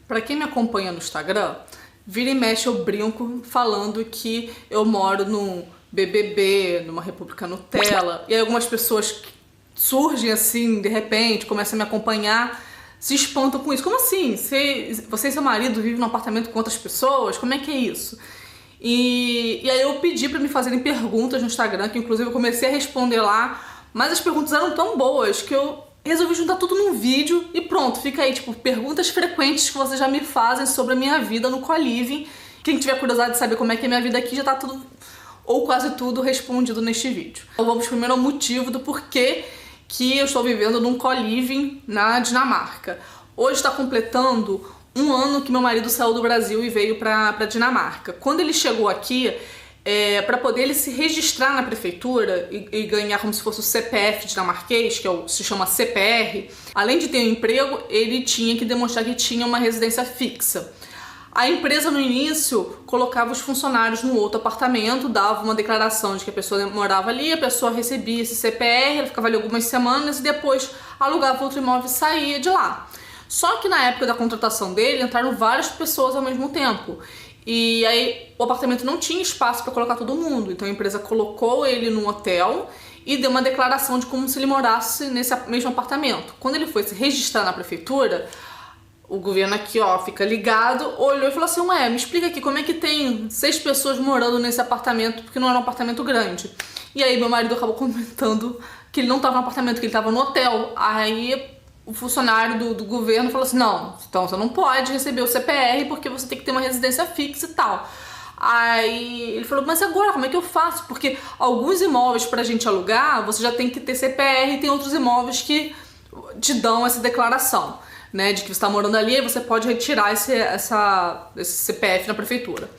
Pra quem me acompanha no Instagram, vira e mexe eu brinco falando que eu moro no BBB, numa República Nutella, e aí algumas pessoas surgem assim, de repente, começam a me acompanhar, se espantam com isso. Como assim? Você e seu marido vivem num apartamento com outras pessoas? Como é que é isso? E aí eu pedi pra me fazerem perguntas no Instagram, que inclusive eu comecei a responder lá, mas as perguntas eram tão boas que eu resolvi juntar tudo num vídeo e pronto, fica aí, tipo, perguntas frequentes que vocês já me fazem sobre a minha vida no co-living. Quem tiver curiosidade de saber como é que é a minha vida aqui, já tá tudo, ou quase tudo, respondido neste vídeo. Então vamos primeiro ao motivo do porquê que eu estou vivendo num co-living na Dinamarca. Hoje está completando um ano que meu marido saiu do Brasil e veio pra Dinamarca. Quando ele chegou aqui, para poder ele se registrar na prefeitura e ganhar como se fosse o CPF dinamarquês, que se chama CPR, além de ter um emprego, ele tinha que demonstrar que tinha uma residência fixa. A empresa no início colocava os funcionários no outro apartamento, dava uma declaração de que a pessoa morava ali, a pessoa recebia esse CPR, ela ficava ali algumas semanas e depois alugava outro imóvel e saía de lá. Só que na época da contratação dele entraram várias pessoas ao mesmo tempo. E aí o apartamento não tinha espaço para colocar todo mundo, então a empresa colocou ele num hotel e deu uma declaração de como se ele morasse nesse mesmo apartamento. Quando ele foi se registrar na prefeitura, o governo aqui, ó, fica ligado, olhou e falou assim: ué, me explica aqui como é que tem 6 pessoas morando nesse apartamento, porque não era um apartamento grande. E aí meu marido acabou comentando que ele não estava no apartamento, que ele estava no hotel. Aí o funcionário do governo falou assim: não, então você não pode receber o CPR porque você tem que ter uma residência fixa e tal. Aí ele falou: mas agora como é que eu faço? Porque alguns imóveis pra gente alugar, você já tem que ter CPR, e tem outros imóveis que te dão essa declaração, né, de que você está morando ali, e você pode retirar esse CPF na prefeitura.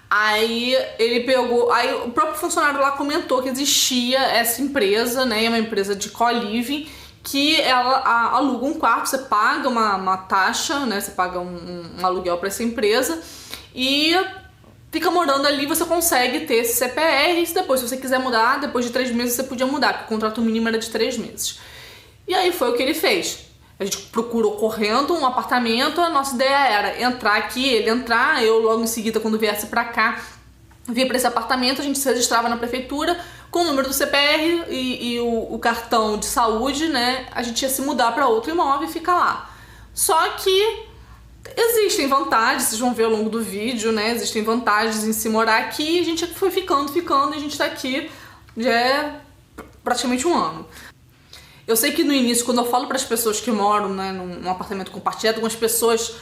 Aí ele pegou, aí o próprio funcionário lá comentou que existia essa empresa, né, é uma empresa de co-living, que ela aluga um quarto, você paga uma taxa, né, você paga um aluguel para essa empresa e fica morando ali, você consegue ter esse CPR, e depois, se você quiser mudar, depois de 3 meses você podia mudar, porque o contrato mínimo era de 3 meses. E aí foi o que ele fez. A gente procurou correndo um apartamento, a nossa ideia era entrar aqui, ele entrar, eu logo em seguida, quando viesse pra cá, via pra esse apartamento, a gente se registrava na prefeitura com o número do CPR e o cartão de saúde, né? A gente ia se mudar pra outro imóvel e ficar lá. Só que existem vantagens, vocês vão ver ao longo do vídeo, né? Existem vantagens em se morar aqui, e a gente foi ficando, e a gente tá aqui já é praticamente um ano. Eu sei que no início, quando eu falo para as pessoas que moram, né, num apartamento compartilhado, algumas pessoas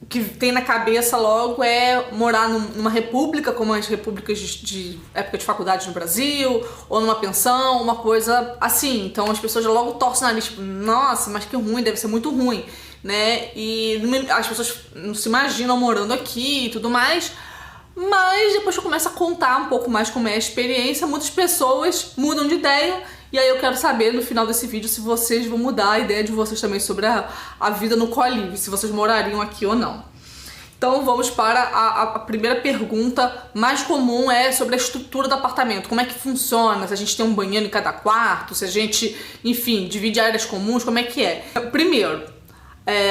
que tem na cabeça logo é morar numa república, como as repúblicas de época de faculdade no Brasil, ou numa pensão, uma coisa assim. Então as pessoas já logo torcem o nariz, tipo, nossa, mas que ruim, deve ser muito ruim, né? E as pessoas não se imaginam morando aqui e tudo mais. Mas depois que eu começo a contar um pouco mais como é a experiência, muitas pessoas mudam de ideia. E aí eu quero saber no final desse vídeo se vocês vão mudar a ideia de vocês também sobre a vida no co-living, se vocês morariam aqui ou não. Então vamos para a primeira pergunta mais comum, é sobre a estrutura do apartamento. Como é que funciona? Se a gente tem um banheiro em cada quarto, se a gente, enfim, divide áreas comuns, como é que é? Primeiro,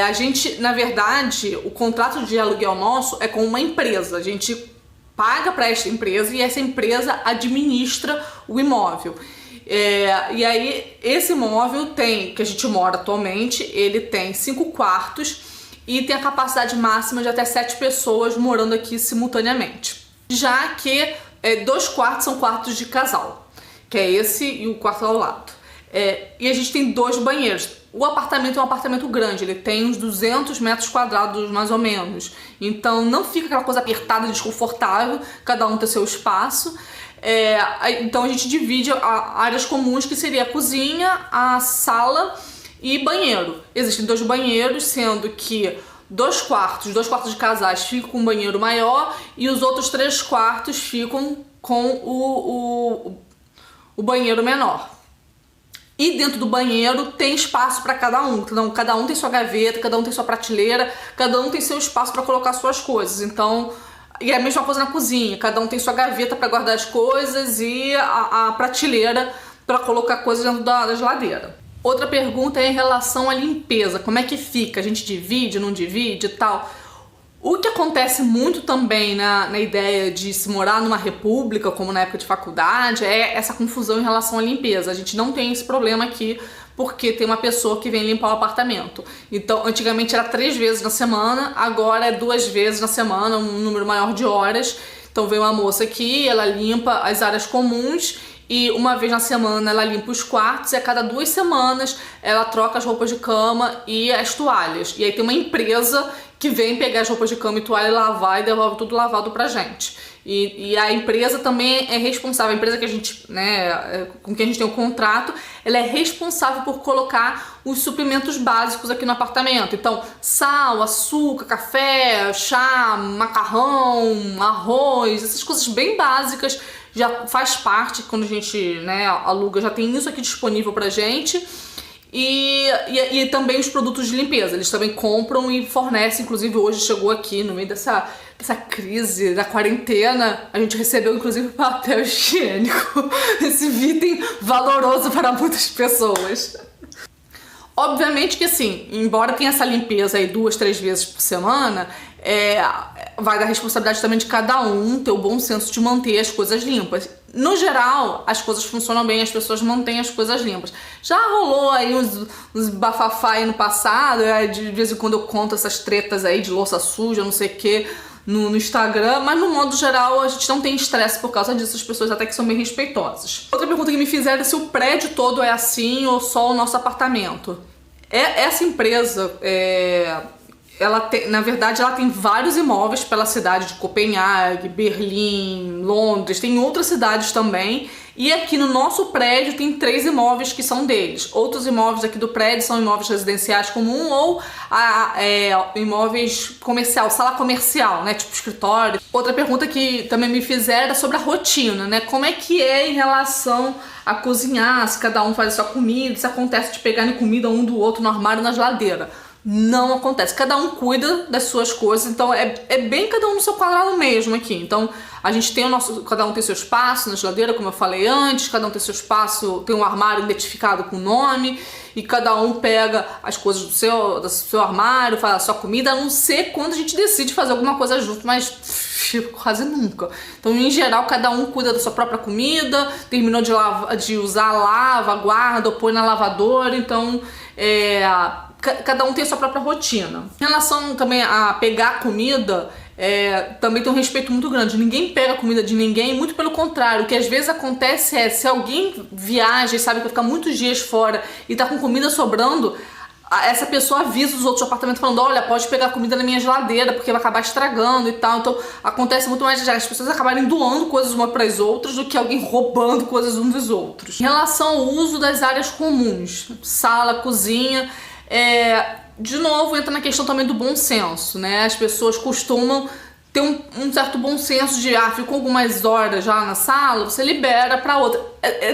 a gente, na verdade, o contrato de aluguel nosso é com uma empresa. A gente paga para esta empresa e essa empresa administra o imóvel. E aí esse imóvel que a gente mora atualmente, ele tem 5 quartos e tem a capacidade máxima de até 7 pessoas morando aqui simultaneamente. Já que 2 quartos são quartos de casal, que é esse e o quarto ao lado. E a gente tem 2 banheiros. O apartamento é um apartamento grande, ele tem uns 200 metros quadrados mais ou menos. Então não fica aquela coisa apertada e desconfortável, cada um tem seu espaço. Então a gente divide áreas comuns, que seria a cozinha, a sala e banheiro. Existem 2 banheiros, sendo que 2 quartos de casais ficam com um banheiro maior e os outros 3 quartos ficam com o banheiro menor. E dentro do banheiro tem espaço para cada um. Então, cada um tem sua gaveta, cada um tem sua prateleira, cada um tem seu espaço para colocar suas coisas. Então, e é a mesma coisa na cozinha, cada um tem sua gaveta para guardar as coisas e a prateleira para colocar coisas dentro da geladeira. Outra pergunta é em relação à limpeza. Como é que fica? A gente divide, não divide e tal? O que acontece muito também na ideia de se morar numa república, como na época de faculdade, é essa confusão em relação à limpeza. A gente não tem esse problema aqui porque tem uma pessoa que vem limpar o apartamento. Então, antigamente era 3 vezes na semana, agora é 2 vezes na semana, um número maior de horas. Então vem uma moça aqui, ela limpa as áreas comuns e uma vez na semana ela limpa os quartos e a cada 2 semanas ela troca as roupas de cama e as toalhas. E aí tem uma empresa que vem pegar as roupas de cama e toalha e lavar e devolve tudo lavado pra gente. E a empresa também é responsável, a empresa que a gente, né, com quem a gente tem um contrato, ela é responsável por colocar os suprimentos básicos aqui no apartamento. Então, sal, açúcar, café, chá, macarrão, arroz, essas coisas bem básicas já faz parte, quando a gente, né, aluga, já tem isso aqui disponível pra gente. E também os produtos de limpeza, eles também compram e fornecem. Inclusive hoje chegou aqui no meio dessa crise da quarentena, a gente recebeu inclusive papel higiênico, esse item valoroso para muitas pessoas. Obviamente que assim, embora tenha essa limpeza aí 2, 3 vezes por semana, vai da responsabilidade também de cada um ter o bom senso de manter as coisas limpas. No geral, as coisas funcionam bem, as pessoas mantêm as coisas limpas. Já rolou aí uns bafafá aí no passado, de vez em quando eu conto essas tretas aí de louça suja, não sei o que, no Instagram, mas no modo geral a gente não tem estresse por causa disso, as pessoas até que são bem respeitosas. Outra pergunta que me fizeram é se o prédio todo é assim ou só o nosso apartamento. Essa empresa, na verdade, ela tem vários imóveis pela cidade de Copenhague, Berlim, Londres, tem outras cidades também. E aqui no nosso prédio tem 3 imóveis que são deles. Outros imóveis aqui do prédio são imóveis residenciais comum ou imóveis comercial, sala comercial, né, tipo escritório. Outra pergunta que também me fizeram é sobre a rotina, né? Como é que é em relação a cozinhar, se cada um faz a sua comida, se acontece de pegarem comida um do outro no armário, na geladeira. Não acontece, cada um cuida das suas coisas, então é bem cada um no seu quadrado mesmo aqui. Então a gente tem cada um tem seu espaço na geladeira, como eu falei antes, cada um tem seu espaço, tem um armário identificado com nome e cada um pega as coisas do seu armário, faz a sua comida, a não ser quando a gente decide fazer alguma coisa junto, mas quase nunca. Então, em geral, cada um cuida da sua própria comida, terminou de usar, lava, guarda ou põe na lavadora, então cada um tem a sua própria rotina. Em relação também a pegar comida, também tem um respeito muito grande. Ninguém pega a comida de ninguém, muito pelo contrário. O que às vezes acontece é, se alguém viaja e sabe que vai ficar muitos dias fora e tá com comida sobrando, essa pessoa avisa os outros apartamentos falando, olha, pode pegar comida na minha geladeira porque vai acabar estragando e tal. Então acontece muito mais as pessoas acabarem doando coisas uma para as outras do que alguém roubando coisas uns dos outros. Em relação ao uso das áreas comuns, sala, cozinha, de novo entra na questão também do bom senso, né? As pessoas costumam ter um certo bom senso de, ficou algumas horas já na sala, você libera para outra.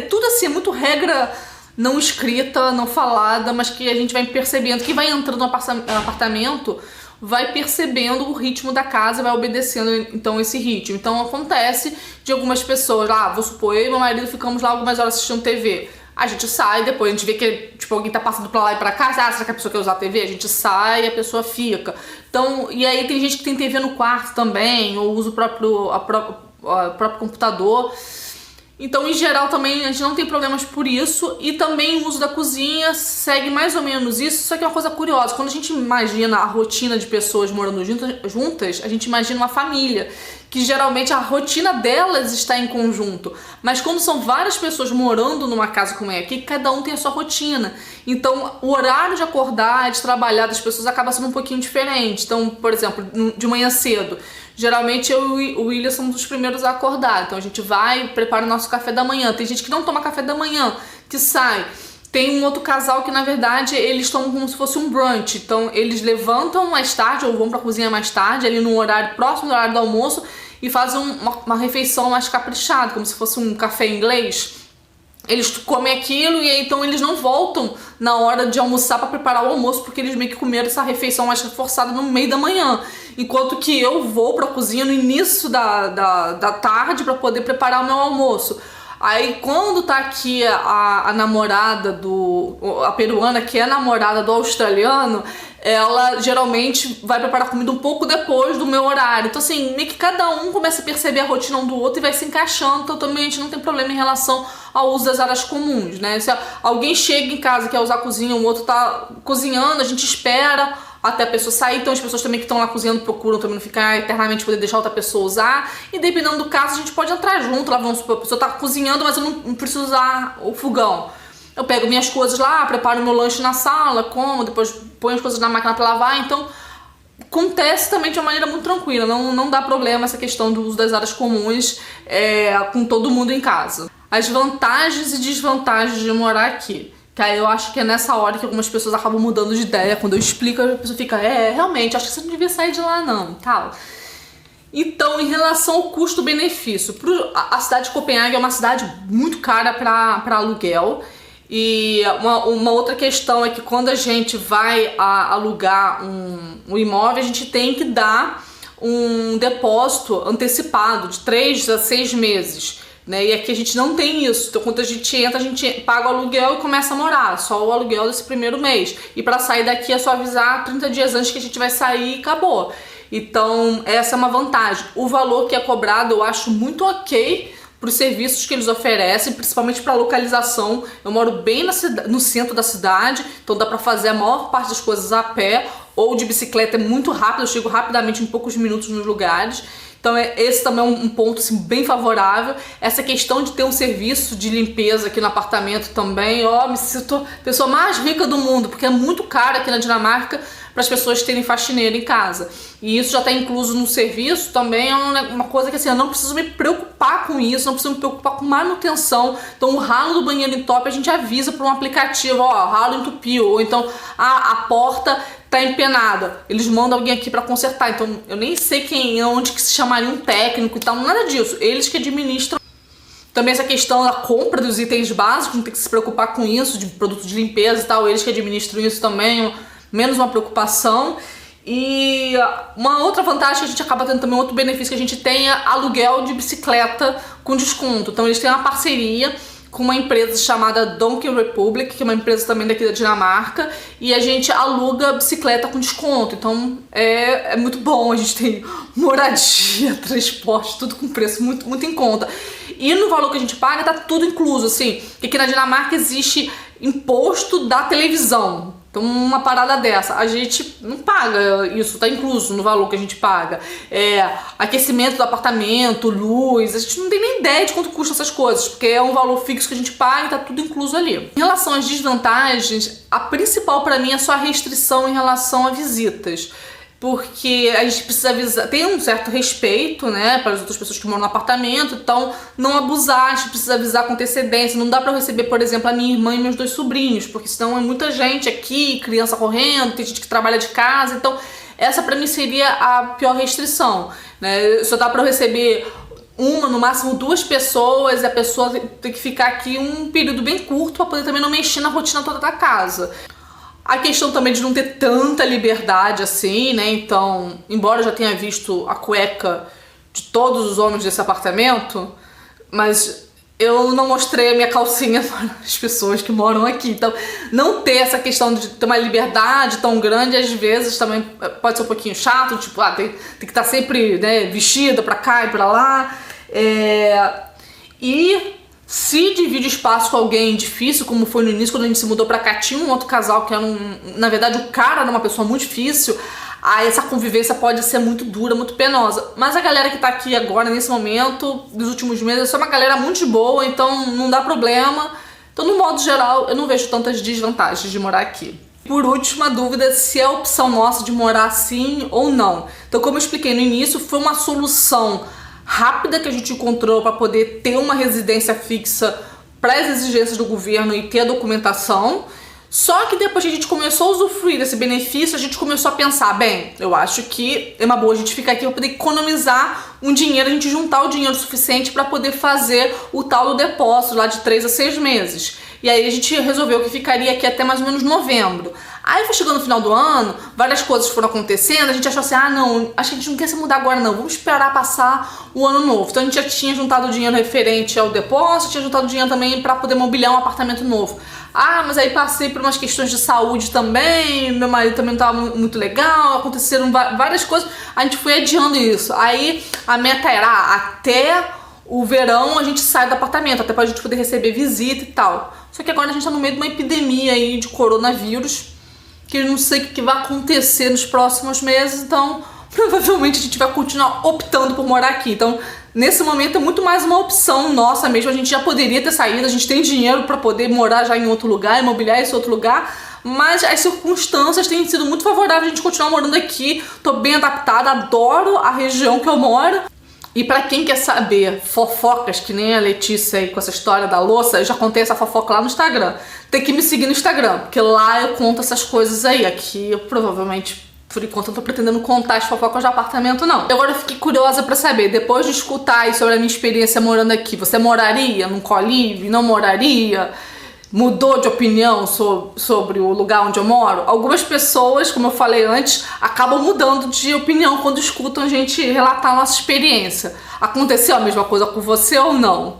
Tudo assim, é muito regra não escrita, não falada, mas que a gente vai percebendo, que vai entrando no apartamento, vai percebendo o ritmo da casa e vai obedecendo então esse ritmo. Então acontece de algumas pessoas, vou supor, eu e meu marido ficamos lá algumas horas assistindo TV. A gente sai, depois a gente vê que tipo, alguém tá passando pra lá e pra cá, será que a pessoa quer usar a TV? A gente sai e a pessoa fica. Então, e aí tem gente que tem TV no quarto também, ou usa o próprio computador. Então, em geral, também a gente não tem problemas por isso. E também o uso da cozinha segue mais ou menos isso. Só que é uma coisa curiosa. Quando a gente imagina a rotina de pessoas morando juntas, a gente imagina uma família, que geralmente a rotina delas está em conjunto. Mas como são várias pessoas morando numa casa como é aqui, cada um tem a sua rotina. Então, o horário de acordar, de trabalhar das pessoas acaba sendo um pouquinho diferente. Então, por exemplo, de manhã cedo, geralmente eu e o William somos os primeiros a acordar. Então a gente vai, prepara o nosso café da manhã. Tem gente que não toma café da manhã, que sai. Tem um outro casal que, na verdade, eles tomam como se fosse um brunch. Então eles levantam mais tarde ou vão pra cozinha mais tarde, ali no horário próximo do horário do almoço, e fazem uma refeição mais caprichada, como se fosse um café inglês. Eles comem aquilo e aí, então eles não voltam na hora de almoçar para preparar o almoço, porque eles meio que comeram essa refeição mais reforçada no meio da manhã. Enquanto que eu vou para a cozinha no início da tarde para poder preparar o meu almoço. Aí quando tá aqui a namorada a peruana, que é namorada do australiano, ela geralmente vai preparar comida um pouco depois do meu horário. Então assim, meio que cada um começa a perceber a rotina um do outro e vai se encaixando. Então também a gente não tem problema em relação ao uso das áreas comuns, né? Se alguém chega em casa e quer usar a cozinha, o outro tá cozinhando, a gente espera até a pessoa sair. Então as pessoas também que estão lá cozinhando procuram também não ficar eternamente poder deixar outra pessoa usar. E dependendo do caso, a gente pode entrar junto. Lá vamos supor, a pessoa tá cozinhando, mas eu não preciso usar o fogão. Eu pego minhas coisas lá, preparo meu lanche na sala, como, depois ponho as coisas na máquina para lavar. Então acontece também de uma maneira muito tranquila, não dá problema essa questão do uso das áreas comuns com todo mundo em casa. As vantagens e desvantagens de morar aqui. Que aí eu acho que é nessa hora que algumas pessoas acabam mudando de ideia. Quando eu explico, a pessoa fica, realmente, acho que você não devia sair de lá não, tal. Então, em relação ao custo-benefício, a cidade de Copenhague é uma cidade muito cara para aluguel. E uma outra questão é que quando a gente vai alugar um imóvel, a gente tem que dar um depósito antecipado de 3 a 6 meses. Né? E aqui a gente não tem isso. Então quando a gente entra, a gente paga o aluguel e começa a morar. Só o aluguel desse primeiro mês. E para sair daqui é só avisar 30 dias antes que a gente vai sair e acabou. Então essa é uma vantagem. O valor que é cobrado eu acho muito ok para os serviços que eles oferecem, principalmente para localização. Eu moro bem no centro da cidade, então dá para fazer a maior parte das coisas a pé ou de bicicleta, é muito rápido, eu chego rapidamente em poucos minutos nos lugares. Então esse também é um ponto assim, bem favorável. Essa questão de ter um serviço de limpeza aqui no apartamento também, me sinto a pessoa mais rica do mundo, porque é muito caro aqui na Dinamarca para as pessoas terem faxineira em casa. E isso já está incluso no serviço, também é uma coisa que assim, eu não preciso me preocupar com isso, não preciso me preocupar com manutenção. Então o ralo do banheiro entope a gente avisa por um aplicativo, o ralo entupiu, ou então a porta tá empenada, eles mandam alguém aqui para consertar. Então eu nem sei onde que se chamaria um técnico e tal, nada disso, eles que administram. Também essa questão da compra dos itens básicos, não tem que se preocupar com isso, de produtos de limpeza e tal, eles que administram isso também, menos uma preocupação. E uma outra vantagem que a gente acaba tendo também, outro benefício que a gente tem é aluguel de bicicleta com desconto. Então eles têm uma parceria com uma empresa chamada Donkey Republic, que é uma empresa também daqui da Dinamarca, e a gente aluga bicicleta com desconto. Então é muito bom, a gente tem moradia, transporte, tudo com preço muito, muito em conta. E no valor que a gente paga tá tudo incluso, assim, que aqui na Dinamarca existe imposto da televisão. Então uma parada dessa, a gente não paga isso, tá incluso no valor que a gente paga. Aquecimento do apartamento, luz, a gente não tem nem ideia de quanto custa essas coisas, porque é um valor fixo que a gente paga e tá tudo incluso ali. Em relação às desvantagens, a principal pra mim é só a restrição em relação a visitas. Porque a gente precisa avisar, tem um certo respeito, né, para as outras pessoas que moram no apartamento, então não abusar, a gente precisa avisar com antecedência. Não dá para eu receber, por exemplo, a minha irmã e meus 2 sobrinhos, porque senão é muita gente aqui, criança correndo, tem gente que trabalha de casa, então essa para mim seria a pior restrição, né? Só dá para eu receber no máximo 2 pessoas, e a pessoa tem que ficar aqui um período bem curto para poder também não mexer na rotina toda da casa. A questão também de não ter tanta liberdade assim, né? Então, embora eu já tenha visto a cueca de todos os homens desse apartamento, mas eu não mostrei a minha calcinha para as pessoas que moram aqui. Então, não ter essa questão de ter uma liberdade tão grande, às vezes também pode ser um pouquinho chato, tipo, tem que estar sempre, né, vestida pra cá e pra lá. E se divide espaço com alguém difícil, como foi no início, quando a gente se mudou pra cá, tinha um outro casal que era na verdade o cara era uma pessoa muito difícil, aí essa convivência pode ser muito dura, muito penosa. Mas a galera que tá aqui agora, nesse momento, nos últimos meses, é só uma galera muito de boa, então não dá problema. Então, no modo geral, eu não vejo tantas desvantagens de morar aqui. Por último, a dúvida se é opção nossa de morar assim ou não. Então, como eu expliquei no início, foi uma solução rápida que a gente encontrou para poder ter uma residência fixa para as exigências do governo e ter a documentação. Só que depois que a gente começou a usufruir desse benefício, a gente começou a pensar, bem, eu acho que é uma boa a gente ficar aqui para poder economizar um dinheiro, a gente juntar o dinheiro suficiente para poder fazer o tal do depósito lá de 3 a 6 meses. E aí a gente resolveu que ficaria aqui até mais ou menos novembro. Aí foi chegando no final do ano, várias coisas foram acontecendo, a gente achou assim, não, acho que a gente não quer se mudar agora não, vamos esperar passar o ano novo. Então a gente já tinha juntado dinheiro referente ao depósito, tinha juntado dinheiro também pra poder mobiliar um apartamento novo. Mas aí passei por umas questões de saúde também, meu marido também não tava muito legal, aconteceram várias coisas, a gente foi adiando isso. Aí a meta era, até o verão a gente sai do apartamento, até pra gente poder receber visita e tal. Só que agora a gente tá no meio de uma epidemia aí de coronavírus, que eu não sei o que vai acontecer nos próximos meses, então provavelmente a gente vai continuar optando por morar aqui. Então, nesse momento é muito mais uma opção nossa mesmo, a gente já poderia ter saído, a gente tem dinheiro para poder morar já em outro lugar, imobiliar esse outro lugar, mas as circunstâncias têm sido muito favoráveis a gente continuar morando aqui. Tô bem adaptada, adoro a região que eu moro. E pra quem quer saber fofocas, que nem a Letícia aí com essa história da louça, eu já contei essa fofoca lá no Instagram. Tem que me seguir no Instagram, porque lá eu conto essas coisas aí. Aqui eu provavelmente, por enquanto, eu tô pretendendo contar as fofocas de apartamento, não. Agora eu fiquei curiosa pra saber, depois de escutar aí sobre a minha experiência morando aqui, você moraria num co-living? Não moraria? Mudou de opinião sobre o lugar onde eu moro? Algumas pessoas, como eu falei antes, acabam mudando de opinião quando escutam a gente relatar a nossa experiência. Aconteceu a mesma coisa com você ou não?